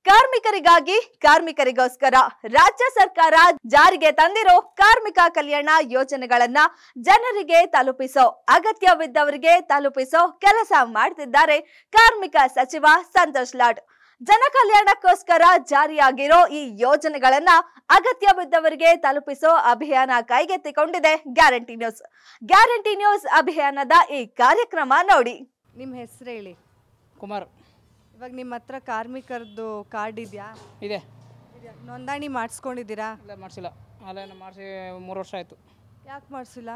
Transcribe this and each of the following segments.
ಕಾರ್ಮಿಕರಿಗಾಗಿ ಕಾರ್ಮಿಕರಿಗೋಸ್ಕರ ರಾಜ್ಯ ಸರ್ಕಾರ ಜಾರಿಗೆ ತಂದಿರೋ ಕಾರ್ಮಿಕ ಕಲ್ಯಾಣ ಯೋಜನೆಗಳನ್ನ ಜನರಿಗೆ ತಲುಪಿಸೋ ಅಗತ್ಯವಿದ್ದವರಿಗೆ ತಲುಪಿಸೋ ಕೆಲಸ ಮಾಡ್ತಿದ್ದಾರೆ ಕಾರ್ಮಿಕ ಸಚಿವ ಸಂತೋಷ್ ಲಾಡ್. ಜನ ಕಲ್ಯಾಣಕ್ಕೋಸ್ಕರ ಜಾರಿಯಾಗಿರೋ ಈ ಯೋಜನೆಗಳನ್ನ ಅಗತ್ಯವಿದ್ದವರಿಗೆ ತಲುಪಿಸೋ ಅಭಿಯಾನ ಕೈಗೆತ್ತಿಕೊಂಡಿದೆ ಗ್ಯಾರಂಟಿ ನ್ಯೂಸ್. ಗ್ಯಾರಂಟಿ ನ್ಯೂಸ್ ಅಭಿಯಾನದ ಈ ಕಾರ್ಯಕ್ರಮ ನೋಡಿ. ನಿಮ್ಮ ಹೆಸರು ಹೇಳಿ. ಕುಮಾರ್. ಇವಾಗ ನಿಮ್ಮ ಹತ್ರ ಕಾರ್ಮಿಕರದ್ದು ಕಾರ್ಡ್ ಇದೆಯಾ? ಇದೆ. ನೋಂದಣಿ ಮಾಡಿಸ್ಕೊಂಡಿದ್ದೀರಾ? ಇಲ್ಲ, ಮಾಡಿಸಿಲ್ಲ. ಅಲ್ಲೇನು ಮಾಡಿಸಿ 3 ವರ್ಷ ಆಯಿತು. ಯಾಕೆ ಮಾಡಿಸಿಲ್ಲ?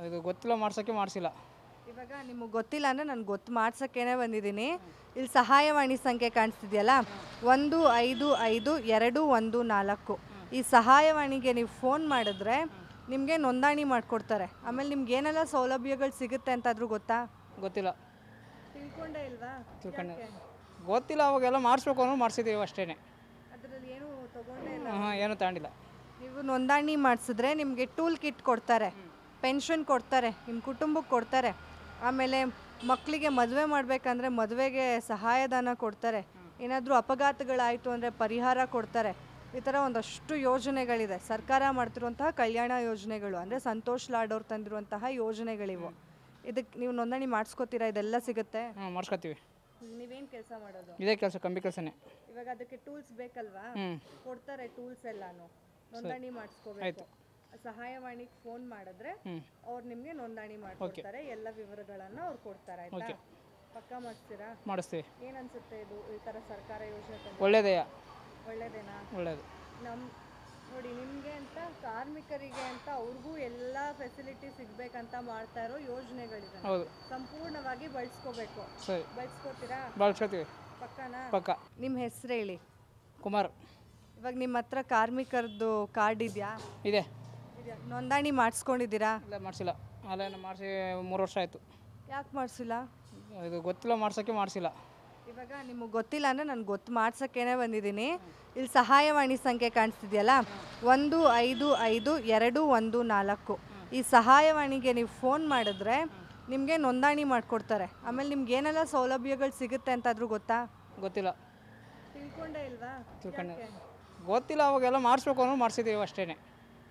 ಇದು ಗೊತ್ತಿಲ್ಲ, ಮಾಡ್ಸೋಕ್ಕೆ ಮಾಡಿಸಿಲ್ಲ. ಇವಾಗ ನಿಮಗೆ ಗೊತ್ತಿಲ್ಲ ಅಂದರೆ ನಾನು ಮಾಡ್ಸೋಕ್ಕೇನೆ ಬಂದಿದ್ದೀನಿ. ಇಲ್ಲಿ ಸಹಾಯವಾಣಿ ಸಂಖ್ಯೆ ಕಾಣಿಸ್ತಿದೆಯಲ್ಲ, 155214. ಈ ಸಹಾಯವಾಣಿಗೆ ನೀವು ಫೋನ್ ಮಾಡಿದ್ರೆ ನಿಮಗೆ ನೋಂದಣಿ ಮಾಡಿಕೊಡ್ತಾರೆ. ಆಮೇಲೆ ನಿಮ್ಗೆ ಏನೆಲ್ಲ ಸೌಲಭ್ಯಗಳು ಸಿಗುತ್ತೆ ಅಂತಾದರೂ ಗೊತ್ತಾ? ಗೊತ್ತಿಲ್ಲ. ತಿಳ್ಕೊಂಡೇ ಇಲ್ವಾ? ಗೊತ್ತಿಲ್ಲ. ಅವಾಗೆಲ್ಲ ಮಾಡಿಸ್ಬೇಕು ಅನ್ನೋ ಮಾಡಿಸಿದ್ದೀವಿ ಅಷ್ಟೇ. ಅದರಲ್ಲಿ ಏನು ತಗೊಂಡೇ ಇಲ್ಲ? ಏನು ತಗೊಂಡಿಲ್ಲ. ನೀವು ನೋಂದಣಿ ಮಾಡಿಸಿದ್ರೆ ನಿಮಗೆ ಟೂಲ್ ಕಿಟ್ ಕೊಡ್ತಾರೆ, ಪೆನ್ಷನ್ ಕೊಡ್ತಾರೆ, ನಿಮ್ಮ ಕುಟುಂಬಕ್ಕೆ ಕೊಡ್ತಾರೆ. ಆಮೇಲೆ ಮಕ್ಕಳಿಗೆ ಮದುವೆ ಮಾಡಬೇಕಂದ್ರೆ ಮದುವೆಗೆ ಸಹಾಯಧನ ಕೊಡ್ತಾರೆ. ಏನಾದರೂ ಅಪಘಾತಗಳಾಯಿತು ಅಂದರೆ ಪರಿಹಾರ ಕೊಡ್ತಾರೆ. ಈ ಥರ ಒಂದಷ್ಟು ಯೋಜನೆಗಳಿದೆ. ಸರ್ಕಾರ ಮಾಡ್ತಿರುವಂತಹ ಕಲ್ಯಾಣ ಯೋಜನೆಗಳು ಅಂದರೆ ಸಂತೋಷ್ ಲಾಡ್ ಅವ್ರು ತಂದಿರುವಂತಹ ಯೋಜನೆಗಳಿವು. ಇದಕ್ಕೆ ನೀವು ನೋಂದಣಿ ಮಾಡಿಸ್ಕೋತೀರಾ? ಇದೆಲ್ಲ ಸಿಗುತ್ತೆ? ಮಾಡಿಸ್ಕೊತೀವಿ. ನೀವೇನು ಕೆಲಸ ಮಾಡೋದು? ಇದೇ ಕೆಲಸ, ಕಂಬಿ ಕೆಲಸನೇ. ಇವಾಗ ಅದಕ್ಕೆ ಟೂಲ್ಸ್ ಬೇಕಲ್ವಾ? ಕೊಡ್ತಾರೆ ಟೂಲ್ಸ್ ಎಲ್ಲಾನು. ನೋಂದಣಿ ಮಾಡಿಸ್ಕೋಬೇಕು. ಸಹಾಯವಾಣಿಗೆ ಫೋನ್ ಮಾಡಿದ್ರೆ ಅವ್ರು ನಿಮಗೆ ನೋಂದಣಿ ಮಾಡ್ಕೊಡ್ತಾರೆ. ಎಲ್ಲ ವಿವರಗಳನ್ನು ಅವ್ರು ಕೊಡ್ತಾರೆ. ಆಯ್ತಾ? ಪಕ್ಕ ಮಾಡಿಸ್ತೀರಾ? ಮಾಡಿಸ್ತೀವಿ. ಏನು ಅನ್ಸುತ್ತೆ ಇದು ಈ ಥರ ಸರ್ಕಾರ ಯೋಜನೆ? ಒಳ್ಳೇದೇನಾ? ಒಳ್ಳೇದು. ನೋಡಿ, ನಿಮಗೆ ಅಂತ ಕಾರ್ಮಿಕರಿಗೆ ಅಂತ ಅವ್ರಿಗೂ ಎಲ್ಲ ಫೆಸಿಲಿಟಿ ಸಿಗ್ಬೇಕಂತ ಮಾಡ್ತಾ ಇರೋ ಯೋಜನೆಗಳಿದೆ. ಸಂಪೂರ್ಣವಾಗಿ ಬಳಸ್ಕೋಬೇಕು. ಬಳಸ್ಕೋತೀರಾ? ಬಳಸ್ಕೋತೀವಿ. ಪಕ್ಕನಾ? ಪಕ್ಕ. ನಿಮ್ಮ ಹೆಸರು ಹೇಳಿ. ಕುಮಾರ್. ಇವಾಗ ನಿಮ್ಮ ಹತ್ರ ಕಾರ್ಮಿಕರದ್ದು ಕಾರ್ಡ್ ಇದೆಯಾ? ಇದೆ. ನೋಂದಣಿ ಮಾಡಿಸ್ಕೊಂಡಿದ್ದೀರಾ? ಇಲ್ಲ, ಮಾಡಿಸಿಲ್ಲ. ಅಲ್ಲೇನು ಮಾಡಿಸಿ 3 ವರ್ಷ ಆಯಿತು. ಯಾಕೆ ಮಾಡಿಸಿಲ್ಲ? ಇದು ಗೊತ್ತಿಲ್ಲ, ಮಾಡ್ಸೋಕ್ಕೆ ಮಾಡಿಸಿಲ್ಲ. ಇವಾಗ ನಿಮಗೆ ಗೊತ್ತಿಲ್ಲ ಅಂದರೆ ನಾನು ಮಾಡ್ಸೋಕ್ಕೇನೆ ಬಂದಿದ್ದೀನಿ. ಇಲ್ಲಿ ಸಹಾಯವಾಣಿ ಸಂಖ್ಯೆ ಕಾಣಿಸ್ತಿದೆಯಲ್ಲ, 155214. ಈ ಸಹಾಯವಾಣಿಗೆ ನೀವು ಫೋನ್ ಮಾಡಿದ್ರೆ ನಿಮಗೆ ನೋಂದಣಿ ಮಾಡಿಕೊಡ್ತಾರೆ. ಆಮೇಲೆ ನಿಮ್ಗೆ ಏನೆಲ್ಲ ಸೌಲಭ್ಯಗಳು ಸಿಗುತ್ತೆ ಅಂತಾದರೂ ಗೊತ್ತಾ? ಗೊತ್ತಿಲ್ಲ. ತಿಳ್ಕೊಂಡೇ ಇಲ್ವಾ? ಗೊತ್ತಿಲ್ಲ. ಅವಾಗೆಲ್ಲ ಮಾಡಿಸ್ಬೇಕು ಅನ್ನೋ ಮಾಡಿಸಿದ್ದೀವಿ ಅಷ್ಟೇ.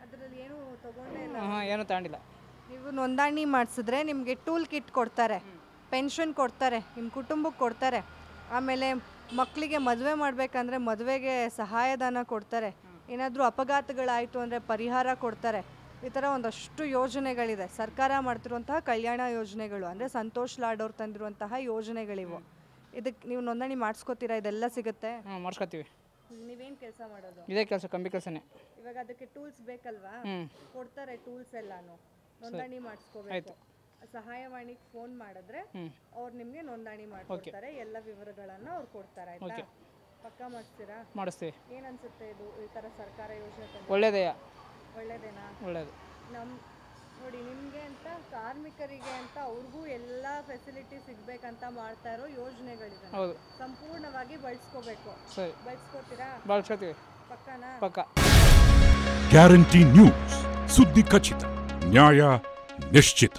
ಅದರಲ್ಲಿ ಏನು ತಗೊಂಡೇ ಇಲ್ಲ? ಏನು ತಗೊಂಡಿಲ್ಲ. ನೀವು ನೋಂದಣಿ ಮಾಡಿಸಿದ್ರೆ ನಿಮಗೆ ಟೂಲ್ ಕಿಟ್ ಕೊಡ್ತಾರೆ, ಪೆನ್ಷನ್ ಕೊಡ್ತಾರೆ, ನಿಮ್ಮ ಕುಟುಂಬಕ್ಕೆ ಕೊಡ್ತಾರೆ. ಆಮೇಲೆ ಮಕ್ಕಳಿಗೆ ಮದುವೆ ಮಾಡಬೇಕಂದ್ರೆ ಮದುವೆಗೆ ಸಹಾಯಧನ ಕೊಡ್ತಾರೆ. ಏನಾದರೂ ಅಪಘಾತಗಳಾಯಿತು ಅಂದರೆ ಪರಿಹಾರ ಕೊಡ್ತಾರೆ. ಈ ಥರ ಒಂದಷ್ಟು ಯೋಜನೆಗಳಿದೆ. ಸರ್ಕಾರ ಮಾಡ್ತಿರುವಂತಹ ಕಲ್ಯಾಣ ಯೋಜನೆಗಳು ಅಂದರೆ ಸಂತೋಷ್ ಲಾಡ್ ಅವ್ರು ತಂದಿರುವಂತಹ ಯೋಜನೆಗಳಿವು. ಇದಕ್ಕೆ ನೀವು ನೋಂದಣಿ ಮಾಡಿಸ್ಕೋತೀರಾ? ಇದೆಲ್ಲ ಸಿಗುತ್ತೆ? ಮಾಡಿಸ್ಕೊತೀವಿ. ನೀವೇನು ಕೆಲಸ ಮಾಡೋದು? ಇದೇ ಕೆಲಸ, ಕಂಬಿ ಕೆಲಸನೇ. ಇವಾಗ ಅದಕ್ಕೆ ಟೂಲ್ಸ್ ಬೇಕಲ್ವಾ? ಕೊಡ್ತಾರೆ ಟೂಲ್ಸ್ ಎಲ್ಲಾನು. ನೋಂದಣಿ ಮಾಡಿಸ್ಕೋಬೇಕು. ಸಹಾಯವಾಣಿಗೆ ಫೋನ್ ಮಾಡಿದ್ರೆ ಅವ್ರು ನಿಮಗೆ ನೋಂದಣಿ ಮಾಡ್ಕೊಡ್ತಾರೆ. ಎಲ್ಲ ವಿವರಗಳನ್ನು ಅವ್ರು ಕೊಡ್ತಾರೆ. ಆಯ್ತಾ? ಪಕ್ಕ ಮಾಡಿಸ್ತೀರಾ? ಮಾಡಿಸ್ತೀವಿ. ಏನು ಅನ್ಸುತ್ತೆ ಇದು ಈ ಥರ ಸರ್ಕಾರ ಯೋಜನೆ? ಒಳ್ಳೇದೇನಾ? ಒಳ್ಳೇದು. ನೋಡಿ, ನಿಮಗೆ ಅಂತ ಕಾರ್ಮಿಕರಿಗೆ ಅಂತ ಅವ್ರಿಗೂ ಎಲ್ಲ ಫೆಸಿಲಿಟಿ ಸಿಗ್ಬೇಕಂತ ಮಾಡ್ತಾ ಇರೋ ಯೋಜನೆಗಳಿದೆ. ಸಂಪೂರ್ಣವಾಗಿ ಬಳಸ್ಕೋಬೇಕು. ಬಳಸ್ಕೋತೀರಾ? ಬಳಸ್ಕೋತೀವಿ. ಪಕ್ಕನಾ? ಪಕ್ಕ. ಗ್ಯಾರಂಟಿ ನ್ಯೂಸ್, ಸುದ್ದಿ ಖಚಿತ, ನ್ಯಾಯ ನಿಶ್ಚಿತ.